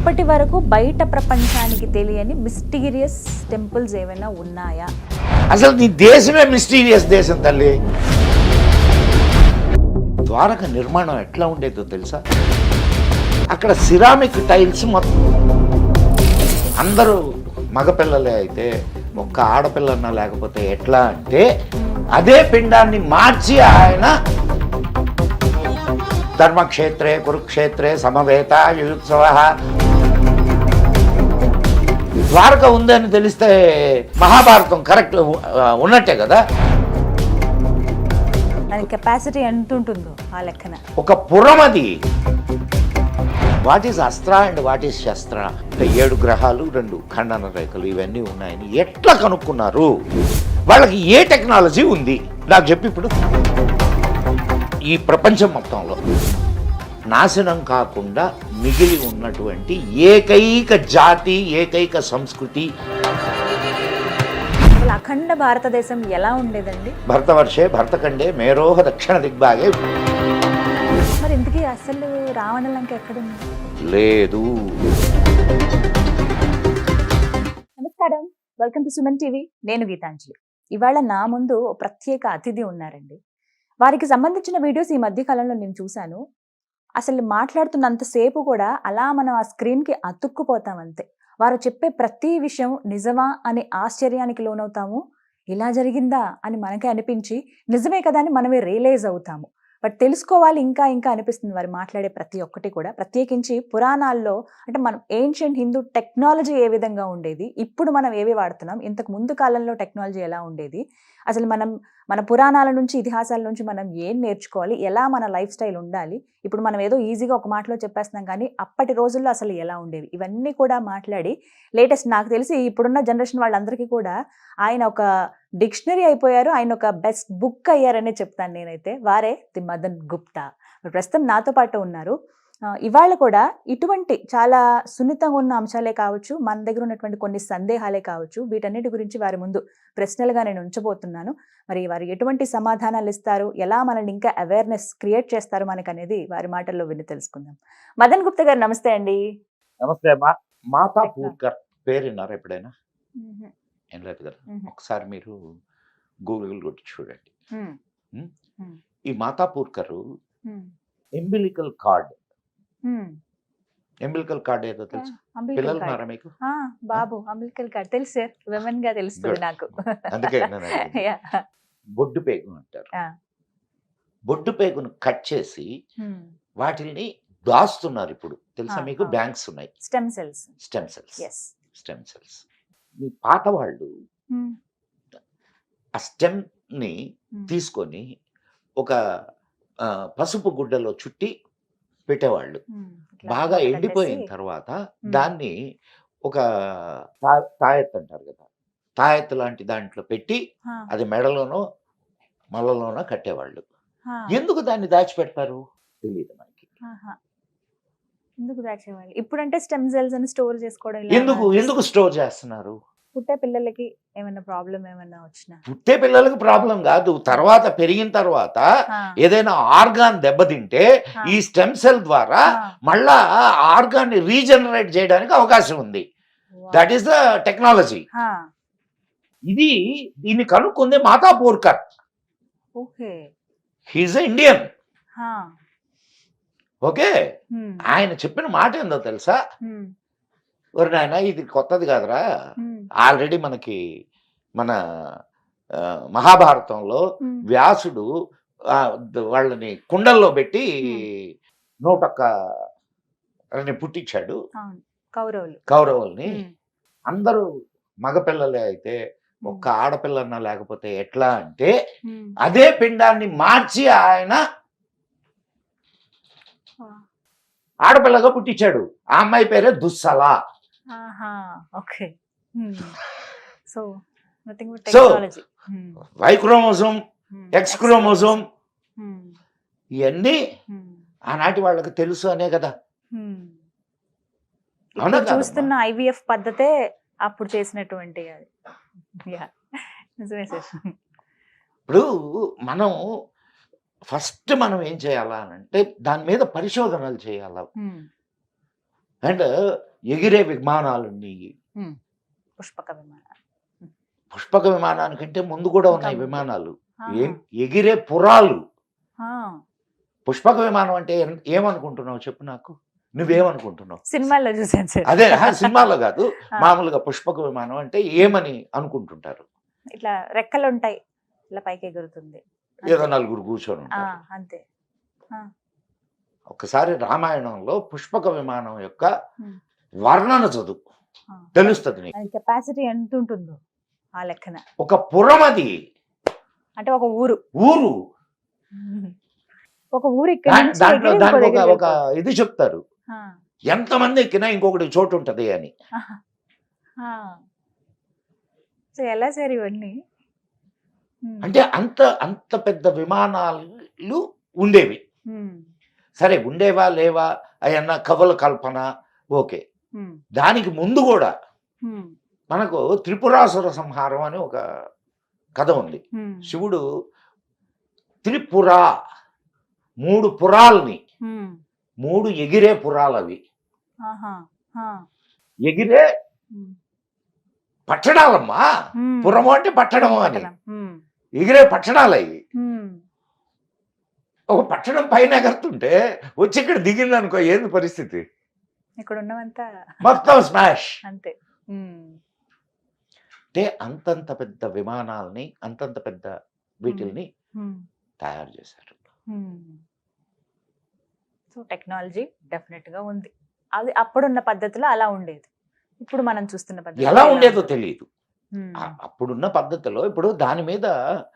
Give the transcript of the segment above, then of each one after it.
ఇప్పటి వరకు బయట ప్రపంచానికి తెలియని మిస్టీరియస్ టెంపుల్స్ ఏమైనా ఉన్నాయా? అసలు నీ దేశమే మిస్టీరియస్ దేశం తల్లి. ద్వారక నిర్మాణం ఎట్లా ఉండేదో తెలుసా? అక్కడ సిరామిక్ టైల్స్ మొత్తం అందరూ మగపిల్లలే అయితే ఒక్క ఆడపిల్లన్నా లేకపోతే ఎట్లా అంటే అదే పిండాన్ని మార్చి ఆయన ధర్మక్షేత్రే కురుక్షేత్రే సమవేత యుయుత్సవ ద్వారక ఉందని తెలిస్తే మహాభారతం కరెక్ట్ ఉన్నట్టే కదా. దాని కెపాసిటీ ఎంత ఉంటుందో ఆ లెక్కన. ఒక పురం అది. What is astra and what is shastra? 7 గ్రహాలు 2 ఖండన రేఖలు ఇవన్నీ ఉన్నాయని ఎట్లా కనుక్కున్నారు? వాళ్ళకి ఏ టెక్నాలజీ ఉంది నాకు చెప్పి. ఇప్పుడు ఈ ప్రపంచం మొత్తంలో నాశనం కాకుండా మిగిలి ఉన్నటువంటి ఏకైక జాతి, ఏకైక సంస్కృతి అఖండ భారతదేశం ఎలా ఉండేదండి? భరతవర్షే భరతఖండే మేరోహ దక్షిణ దిగ్భాగే. మరి ఇంతకీ అసలు రావణ లంక ఎక్కడుంది? లేదు. నమస్కారం, వెల్కమ్ టు సుమన్ టీవీ. నేను గీతాంజలి. ఇవాళ నా ముందు ప్రత్యేక అతిథి ఉన్నారండి. వారికి సంబంధించిన వీడియోస్ ఈ మధ్య కాలంలో నేను చూశాను. అసలు మాట్లాడుతున్నంతసేపు కూడా అలా మనం ఆ స్క్రీన్కి అతుక్కుపోతాం అంతే. వారు చెప్పే ప్రతి విషయం నిజమా అని ఆశ్చర్యానికి లోనవుతాము. ఇలా జరిగిందా అని మనకే అనిపించి నిజమే కదా అని మనమే రియలైజ్ అవుతాము. బట్ తెలుసుకోవాలి ఇంకా ఇంకా అనిపిస్తుంది వారు మాట్లాడే ప్రతి ఒక్కటి కూడా. ప్రత్యేకించి పురాణాల్లో అంటే మనం ఏన్షియంట్ హిందూ టెక్నాలజీ ఏ విధంగా ఉండేది, ఇప్పుడు మనం ఏవి వాడుతున్నాం, ఇంతకు ముందు కాలంలో టెక్నాలజీ ఎలా ఉండేది, అసలు మన పురాణాల నుంచి ఇతిహాసాల నుంచి మనం ఏం నేర్చుకోవాలి, ఎలా మన లైఫ్ స్టైల్ ఉండాలి, ఇప్పుడు మనం ఏదో ఈజీగా ఒక మాటలో చెప్పేస్తున్నాం కానీ అప్పటి రోజుల్లో అసలు ఎలా ఉండేవి, ఇవన్నీ కూడా మాట్లాడి లేటెస్ట్ నాకు తెలిసి ఇప్పుడున్న జనరేషన్ వాళ్ళందరికీ కూడా ఆయన ఒక డిక్షనరీ అయిపోయారు. ఆయన ఒక బెస్ట్ బుక్ అయ్యారనే చెప్తాను నేనైతే. వారే ది మదన్ గుప్తా. ప్రస్తుతం నాతో పాటు ఉన్నారు. ఇవాళ కూడా ఇటువంటి చాలా సున్నితంగా ఉన్న అంశాలే కావచ్చు, మన దగ్గర ఉన్నటువంటి కొన్ని సందేహాలే కావచ్చు, వీటన్నిటి గురించి వారి ముందు ప్రశ్నలుగా నేను ఉంచబోతున్నాను. మరి వారు ఎటువంటి సమాధానాలు ఇస్తారు, ఎలా మనల్ని ఇంకా అవేర్నెస్ క్రియేట్ చేస్తారు మనకు అనేది వారి మాటల్లో విని తెలుసుకుందాం. మదన్ గుప్తా గారు నమస్తే అండి. నమస్తే. మాతా పూర్కర్ పేరు విన్నారా ఎప్పుడైనా? ఏం లేదు కదా. ఒకసారి మీరు గూగుల్ కొట్టి చూడండి. ఈ మాతా పూర్కర్ ఎంబిలికల్ కార్డ్ ఏదో తెలుసు? పిల్లలు ఉన్నారా మీకు? బాబు అంబిలికల్ కార్డ్ తెలుసు సార్, విమెన్ గా తెలుస్తుంది నాకు. అందుకే బొడ్డు పేగు అంటారు. బొడ్డు పేగును కట్ చేసి వాటిని దాస్తున్నారు ఇప్పుడు, తెలుసా మీకు? బ్యాంక్స్ ఉన్నాయి. Stem cells. మీ పాత వాళ్ళు ఆ స్టెమ్ ని తీసుకొని ఒక పసుపు గుడ్డలో చుట్టి పెట్టేవాళ్ళు. బాగా ఎండిపోయిన తర్వాత దాన్ని ఒక తాయెత్తు అంటారు కదా, తాయెత్తు లాంటి దాంట్లో పెట్టి అది మెడలోనో మళ్ళలోనో కట్టేవాళ్ళు. ఎందుకు దాన్ని దాచిపెడతారు తెలియదు మనకి. ఎందుకు దాచేవాళ్ళు? ఇప్పుడంటే స్టెమ్ సెల్స్ అని స్టోర్ చేసుకోవడం. ఎందుకు స్టోర్ చేస్తున్నారు? పుట్టే పిల్లలకి ఏమైనా ప్రాబ్లం ఏమైనా వచ్చినా? పుట్టే పిల్లలకి ప్రాబ్లం కాదు, తర్వాత పెరిగిన తర్వాత ఏదైనా ఆర్గాన్ దెబ్బతింటే ఈ స్టెమ్ సెల్ ద్వారా మళ్ళా ఆర్గాన్ ని రీజనరేట్ చేయడానికి అవకాశం ఉంది. That is the technology. దీన్ని కనుక్కుంది Mata Purkar. He is Indian. Okay, ఆయన చెప్పిన మాట ఏందో తెలుసా? ఒరి నాయన, ఇది కొత్తది కాదురా, ఆల్రెడీ మనకి మన మహాభారతంలో వ్యాసుడు వాళ్ళని కుండల్లో పెట్టి 101 పుట్టించాడు కౌరవుల్ని. అందరూ మగపిల్లలే అయితే ఒక్క ఆడపిల్లన్నా లేకపోతే ఎట్లా అంటే అదే పిండాన్ని మార్చి ఆయన ఆడపిల్లగా పుట్టించాడు. ఆ అమ్మాయి పేరే Dussala. So Y chromosome, X chromosome ఇవన్నీ ఆనాటి వాళ్ళకి తెలుసు అనే కదా. చూస్తున్న IVF పద్ధతే అప్పుడు చేసినటువంటి. ఇప్పుడు మనం ఫస్ట్ ఏం చేయాలా అంటే దాని మీద పరిశోధనలు చేయాల. అండ్ ఎగిరే విమానాలు ఉన్నాయి. పుష్పక విమానాలు. పుష్పక విమానానికంటే ముందు కూడా ఉన్నాయి ఇంకా ముందు. విమానాలు. ఆహా. ఏం ఎగిరే పురాలు. ఆ, పుష్పక విమానం అంటే ఏమనుకుంటున్నావు చెప్పు నాకు, నువ్వేమనుకుంటున్నావు? సినిమాల్లో చూసాను సార్. అదే సినిమాలో కాదు, ఆ. మామూలుగా పుష్పక విమానం అంటే ఏమని అనుకుంటుంటారు? ఇట్లా రెక్కలు ఉంటాయి, ఇట్లా పైకి ఎగురుతుంది. ఏదో నలుగురు కూర్చొని ఆ, ఉంటారు. అంతే. ఆ, ఒకసారి రామాయణంలో పుష్పక విమానం యొక్క ఉమ్. వర్ణన చదువు, ఆ. తెలుస్తుంది నీకు. అది కెపాసిటీ ఎంత ఉంటుందో ఆ లెక్కన. ఒక పురం అది, అంటే ఒక ఊరు. ఊరు. ఒక ఊరు ఇక్కడ నుంచి దాంట్లో ఎగిరి ఇంకో దానికి దగ్గరికి ఒక వెళ్ళిపోతుంది. ఇది చెప్తారు, ఆ, ఎంతమంది ఎక్కినా ఇంకొకటి చోటు ఉంటది అని. ఆహా. ఆ. సో ఎలా సార్ ఇవన్నీ? ఉమ్. అంటే అంత అంత పెద్ద విమానాలు ఉండేవి. ఉమ్. సరే ఉండేవా లేవా అవన్న కవుల కల్పన, ఓకే. ఉమ్. దానికి ముందు కూడా ఉమ్. మనకు త్రిపురాసుర సంహారం అని ఒక కథ ఉంది. ఉమ్. శివుడు త్రిపుర, 3 పురాల్ని, ఉమ్. 3 ఎగిరే పురాలు అవి. ఆహా. ఆ. ఎగిరే ఉమ్. పట్టణాలమ్మా. ఉమ్. పురము అంటే పట్టణము అని. పట్టణం. ఉమ్. ఎగిరే పట్టణాలు అవి. ఉమ్. ఒక పట్టణం పైన ఎగరుతుంటే వచ్చి ఇక్కడ దిగింది అనుకో, ఏంది పరిస్థితి? ఇక్కడ ఉన్నవంతా మొత్తం స్మాష్. అంతే. ఉమ్. అంటే అంతంత పెద్ద విమానాల్ని, అంతంత పెద్ద వీటిల్ని ఉమ్. తయారు చేశారు. సో టెక్నాలజీ డెఫినెట్ గా ఉంది. అది అప్పుడున్న పద్ధతిలో అలా ఉండేది. ఇప్పుడు మనం చూస్తున్న పద్ధతి ఎలా ఉండేదో తెలియదు. ఉమ్. అప్పుడున్న పద్ధతిలో ఇప్పుడు దాని మీద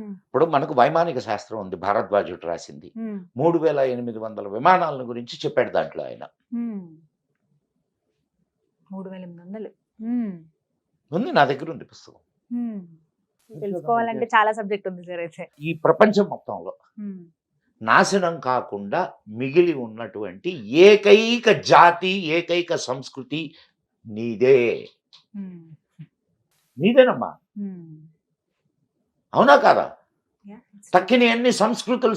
ఉమ్. ఇప్పుడు మనకు వైమానిక శాస్త్రం ఉంది, భారద్వాజుడు రాసింది. ఉమ్. 3800 విమానాలను గురించి చెప్పాడు దాంట్లో ఆయన. ఉమ్. 3800. ఉమ్. ఉంది, నా దగ్గర ఉంది పుస్తకం. ఉమ్. తెలుసుకోవాలంటే చాలా సబ్జెక్ట్ ఉంది సార్ అయితే. ఈ ప్రపంచం మొత్తంలో ఉమ్. నాశనం కాకుండా మిగిలి ఉన్నటువంటి ఏకైక జాతి, ఏకైక సంస్కృతి నీదే. ఉమ్. నీదేనమ్మా, ఉమ్. అవునా కాదా? Yeah, it's true. తక్కిన అన్ని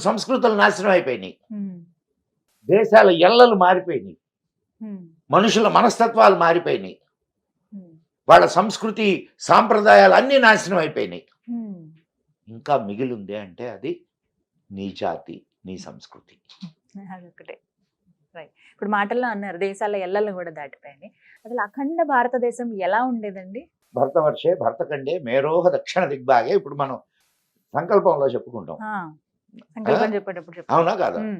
సంస్కృతులు నాశనం అయిపోయినాయి. ఉమ్. దేశాల ఎల్లలు మారిపోయినాయి, ఉమ్. మనుషుల మనస్తత్వాలు మారిపోయినాయి, ఉమ్. వాళ్ళ సంస్కృతి సాంప్రదాయాలు అన్నీ నాశనం అయిపోయినాయి. ఉమ్. ఇంకా మిగిలి ఉంది అంటే అది నీ జాతి, నీ సంస్కృతి. అదొకటే. రైట్. ఇప్పుడు మాటల్లో అన్నారు దేశాల ఎల్లలు కూడా దాటిపోయాయి. అసలు అఖండ భారతదేశం ఎలా ఉండేదండి? భరతవర్షే భరతఖండే మేరోహ దక్షిణ దిగ్భాగే, ఇప్పుడు మనం సంకల్పంలో చెప్పుకుంటాం, ఆ, సంకల్పం చెప్పేటప్పుడు చెప్పు. అవునా కాదా? ఉమ్.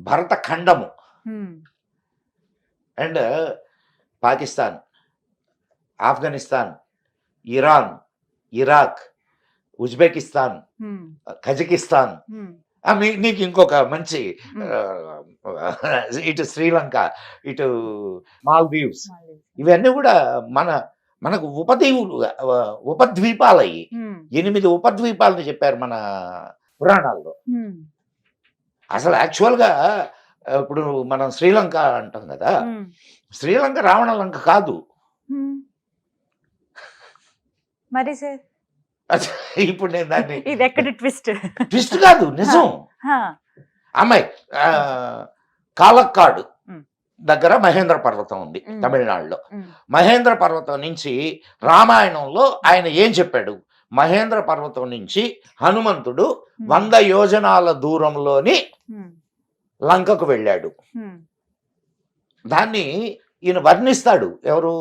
భరతఖండము ఉమ్. And Pakistan, Afghanistan, Iran, Iraq, Uzbekistan, um. Kazakhstan, um. నీకు ఇంకొక మంచి ఇటు శ్రీలంక, ఇటు మాల్దీవ్స్, ఇవన్నీ కూడా మనకు ఉపద్వీపాలు అయ్యి. ఉమ్. 8 ఉపద్వీపాలని చెప్పారు మన పురాణాల్లో. ఉమ్. అసలు యాక్చువల్గా ఇప్పుడు మనం శ్రీలంక అంటాం కదా, ఉమ్. శ్రీలంక రావణ లంక కాదు. ఉమ్. మరి సార్ ఇప్పుడు నేను దాన్ని ఇది ఎక్కడ ట్విస్ట్? ట్విస్ట్ కాదు, నిజం. అమ్మాయి కాలక్కాడు ఉమ్. దగ్గర మహేంద్ర పర్వతం ఉంది ఉమ్. తమిళనాడులో. ఉమ్. మహేంద్ర పర్వతం నుంచి రామాయణంలో ఆయన ఏం చెప్పాడు? మహేంద్ర పర్వతం నుంచి హనుమంతుడు 100 యోజనాల దూరంలోని ఉమ్. లంకకు వెళ్ళాడు. ఉమ్. దాన్ని ఈయన వర్ణిస్తాడు, ఎవరు?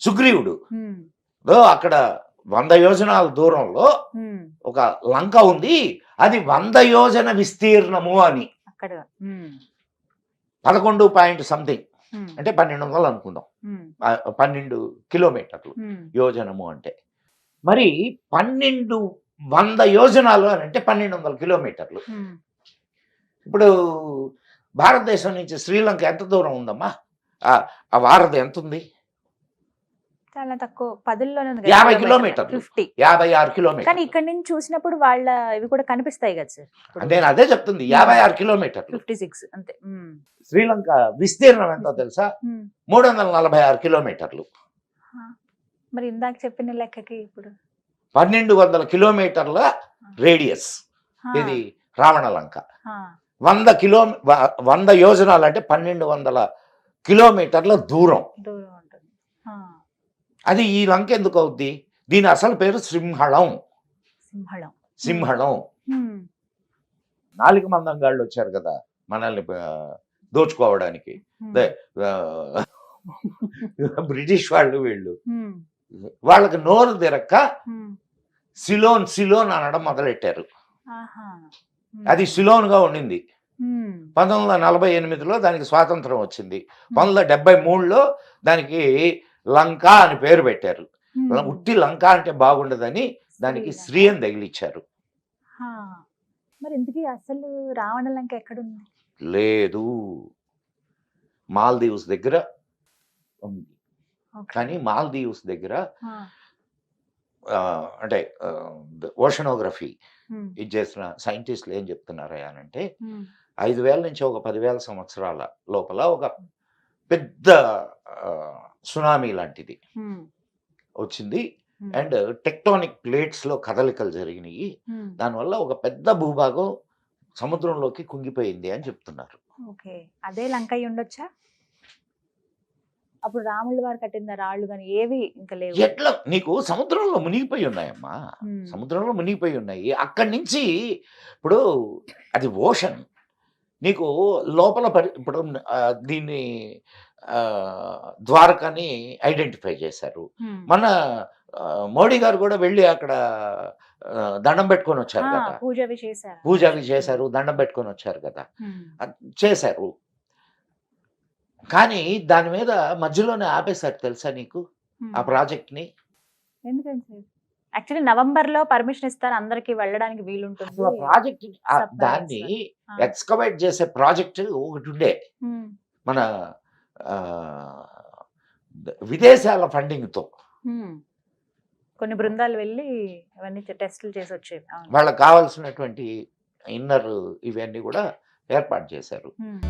సుగ్రీవుడు. ఉమ్. అక్కడ 100 యోజనాల దూరంలో ఉమ్. ఒక లంక ఉంది, అది 100 యోజన విస్తీర్ణము అని. అక్కడ. ఉమ్. 11 పాయింట్ సంథింగ్, ఉమ్. అంటే 1200 అనుకుందాం, ఉమ్. 12 కిలోమీటర్లు ఉమ్. యోజనము అంటే. మరి 100 యోజనాలు అని అంటే 1200 కిలోమీటర్లు. ఉమ్. ఇప్పుడు భారతదేశం నుంచి శ్రీలంక ఎంత దూరం ఉందమ్మా? ఆ వారధి ఎంత ఉంది? చాలా తక్కువ, 10లోనే ఉంది 50 కిలోమీటర్లు, 50. 56 కానీ కిలోమీటర్లు. ఇక్కడ నుంచి చూసినప్పుడు వాళ్ళ ఇవి కూడా కనిపిస్తాయి కదా సార్. ఇప్పుడు నేను అదే చెప్తుంది, 56 కిలోమీటర్లు. 56 అంతే. ఉమ్. శ్రీలంక విస్తీర్ణం ఎంతో తెలుసా? ఉమ్. 346 కిలోమీటర్లు. మరి ఇందాక చెప్పిన లెక్కకి ఇప్పుడు 1200 కిలోమీటర్ల రేడియస్ ఇది రావణ లంక. 100 యోజనాలు అంటే 1200 కిలోమీటర్ల దూరం. దూరం ఉంటుంది. ఆ, అది ఈ లంక ఎందుకు అవుద్ది? దీని అసలు పేరు సింహళం. సింహళం. సింహళం. ఉమ్, నాలుగు మందంగాళ్ళు వచ్చారు కదా మనల్ని దోచుకోవడానికి. ఉమ్, అదే, ఆ, బ్రిటిష్ వాళ్ళు వీళ్ళు ఉమ్, వాళ్ళకి నోరు తిరక్క ఉమ్, సిలోన్ సిలోన్ అనడం మొదలెట్టారు. ఆహా, ఉమ్, అది సిలోన్గా ఉండింది. ఉమ్, 1948లో దానికి స్వాతంత్రం వచ్చింది. 1973లో దానికి లంక అని పేరు పెట్టారు. ఉమ్, ఉట్టి లంక అంటే బాగుండదని దానికి శ్రీ అని తగిలిచ్చారు. హా. మరి ఇంతకీ అసలు రావణ లంక ఎక్కడుంది? లేదు, మాల్దీవ్స్ దగ్గర ఉంది. ఓకే. కానీ మాల్దీవ్స్ దగ్గర ఆ, అంటే ఓషనోగ్రఫీ ఉమ్, ఇది చేసిన సైంటిస్టులు ఏం చెప్తున్నారా అంటే ఉమ్, 5000 నుంచి ఒక 10,000 సంవత్సరాల లోపల ఒక పెద్ద సునామీ లాంటిది ఉమ్, వచ్చింది. ఉమ్, అండ్ టెక్టానిక్ ప్లేట్స్లో కదలికలు జరిగినాయి. ఉమ్, దానివల్ల ఒక పెద్ద భూభాగం సముద్రంలోకి కుంగిపోయింది అని చెప్తున్నారు. ఓకే. అదే లంక అయి ఉండొచ్చా? అప్పుడు రాముల వారు కట్టిన రాళ్ళు కానీ ఏవి ఇంకా లేవు. ఎట్లా నీకు సముద్రంలో మునిగిపోయి ఉన్నాయమ్మా, ఉమ్, సముద్రంలో మునిగిపోయి ఉన్నాయి. అక్కడి నుంచి ఇప్పుడు అది ఓషన్, నీకు లోపల ఇప్పుడు దీన్ని ద్వారకాని ఐడెంటిఫై చేశారు. ఉమ్, మన మోడీ గారు కూడా వెళ్ళి అక్కడ దండం పెట్టుకొని వచ్చారు ఆ, కదా, పూజ అవి చేశారు. పూజ అవి చేశారు, దండం పెట్టుకొని వచ్చారు కదా, ఉమ్, అది చేశారు. కానీ దాని మీద మధ్యలోనే ఆపేశారు తెలుసా నీకు ఉమ్. ఆ ప్రాజెక్ట్ని. ఎందుకంటే యాక్చువల్లీ నవంబర్ లో పర్మిషన్ ఇస్తారు, అందరికి వెళ్ళడానికి వీలుంటుంది. అసలు ఆ ప్రాజెక్ట్ Surprise. దాన్ని ఆ. ఎక్స్కవేట్ చేసే ప్రాజెక్ట్ ఒకటి ఉండే ఉమ్, మన ఆ, విదేశాల ఫండింగ్తో. ఉమ్. కొన్ని బృందాలు వెళ్ళి అవన్నీ టెస్టులు చేసి వచ్చేవి. అవును. వాళ్ళకి కావాల్సినటువంటి ఇన్నర్ ఇవన్నీ కూడా ఏర్పాటు చేశారు. ఉమ్.